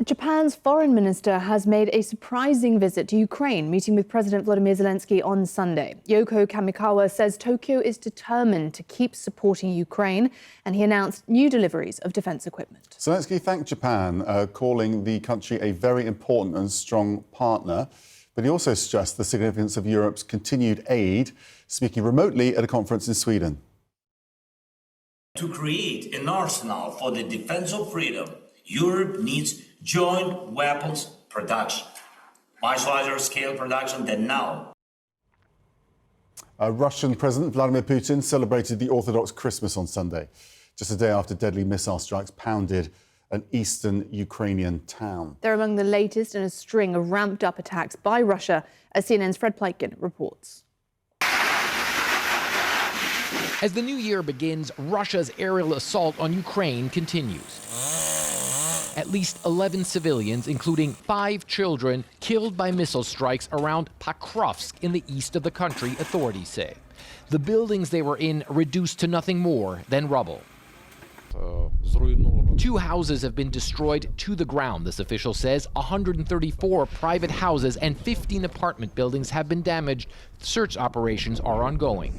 Japan's foreign minister has made a surprising visit to Ukraine, meeting with President Volodymyr Zelensky on Sunday. Yoko Kamikawa says Tokyo is determined to keep supporting Ukraine, and he announced new deliveries of defence equipment. Zelensky thanked Japan, calling the country a very important and strong partner. But he also stressed the significance of Europe's continued aid, speaking remotely at a conference in Sweden. To create an arsenal for the defence of freedom, Europe needs joint weapons production, much larger scale production than now. Russian President Vladimir Putin celebrated the Orthodox Christmas on Sunday, just a day after deadly missile strikes pounded an eastern Ukrainian town. They're among the latest in a string of ramped-up attacks by Russia, as CNN's Fred Pleitgen reports. As the new year begins, Russia's aerial assault on Ukraine continues. At least 11 civilians, including 5 children, killed by missile strikes around Pokrovsk in the east of the country, authorities say. The buildings they were in reduced to nothing more than rubble. 2 houses have been destroyed to the ground, this official says. 134 private houses and 15 apartment buildings have been damaged. Search operations are ongoing.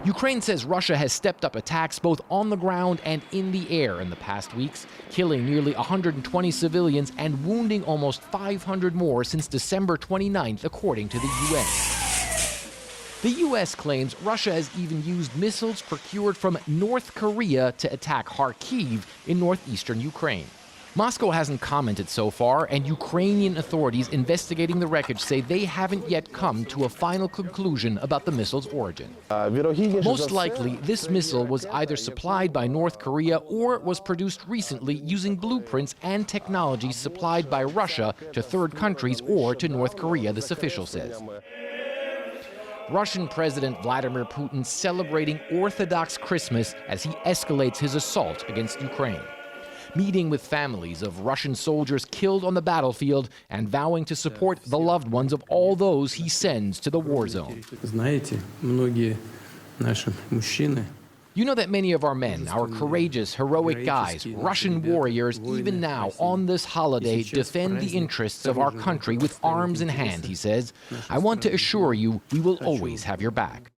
Ukraine says Russia has stepped up attacks both on the ground and in the air in the past weeks, killing nearly 120 civilians and wounding almost 500 more since December 29th, according to the UN. The U.S. claims Russia has even used missiles procured from North Korea to attack Kharkiv in northeastern Ukraine. Moscow hasn't commented so far, and Ukrainian authorities investigating the wreckage say they haven't yet come to a final conclusion about the missile's origin. Most likely, this missile was either supplied by North Korea or was produced recently using blueprints and technologies supplied by Russia to third countries or to North Korea, this official says. Russian President Vladimir Putin celebrating Orthodox Christmas as he escalates his assault against Ukraine, meeting with families of Russian soldiers killed on the battlefield and vowing to support the loved ones of all those he sends to the war zone. You know that many of our men, our courageous, heroic guys, Russian warriors, even now on this holiday, defend the interests of our country with arms in hand, he says. I want to assure you, we will always have your back.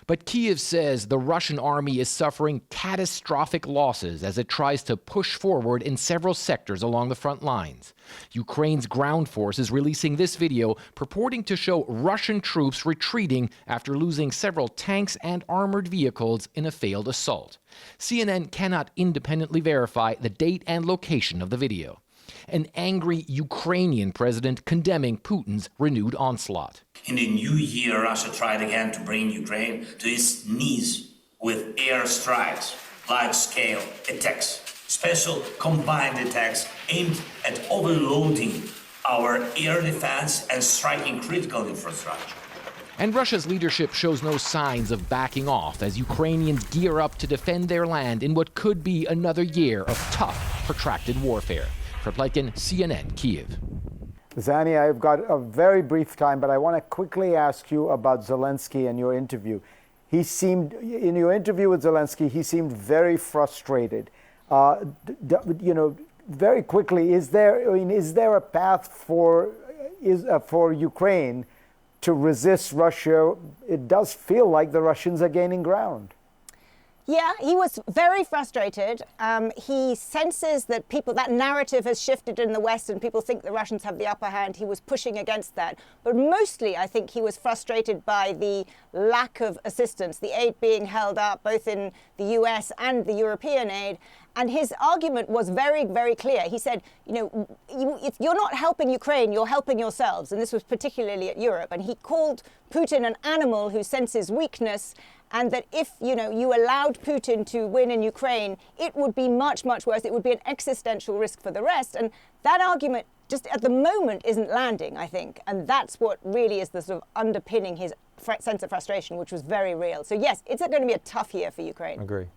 But Kyiv says the Russian army is suffering catastrophic losses as it tries to push forward in several sectors along the front lines. Ukraine's ground force is releasing this video purporting to show Russian troops retreating after losing several tanks and armored vehicles in a failed assault. CNN cannot independently verify the date and location of the video. An angry Ukrainian president condemning Putin's renewed onslaught. In the new year, Russia tried again to bring Ukraine to its knees with air strikes, large-scale attacks, special combined attacks aimed at overloading our air defense and striking critical infrastructure. And Russia's leadership shows no signs of backing off as Ukrainians gear up to defend their land in what could be another year of tough, protracted warfare. For Pleitgen, CNN, Kyiv. Zanny, I've got a very brief time, but I want to quickly ask you about Zelensky and your interview. He seemed, in your interview with Zelensky, he seemed very frustrated. Very quickly, is there a path for Ukraine to resist Russia? It does feel like the Russians are gaining ground. Yeah, he was very frustrated. He senses that that narrative has shifted in the West and people think the Russians have the upper hand. He was pushing against that. But mostly, I think he was frustrated by the lack of assistance, the aid being held up, both in the US and the European aid. And his argument was very, very clear. He said, if you're not helping Ukraine, you're helping yourselves. And this was particularly at Europe. And he called Putin an animal who senses weakness, and that if you allowed Putin to win in Ukraine, it would be much, much worse. It would be an existential risk for the rest. And that argument just at the moment isn't landing, I think. And that's what really is the sort of underpinning his sense of frustration, which was very real. So yes, it's going to be a tough year for Ukraine. Agree.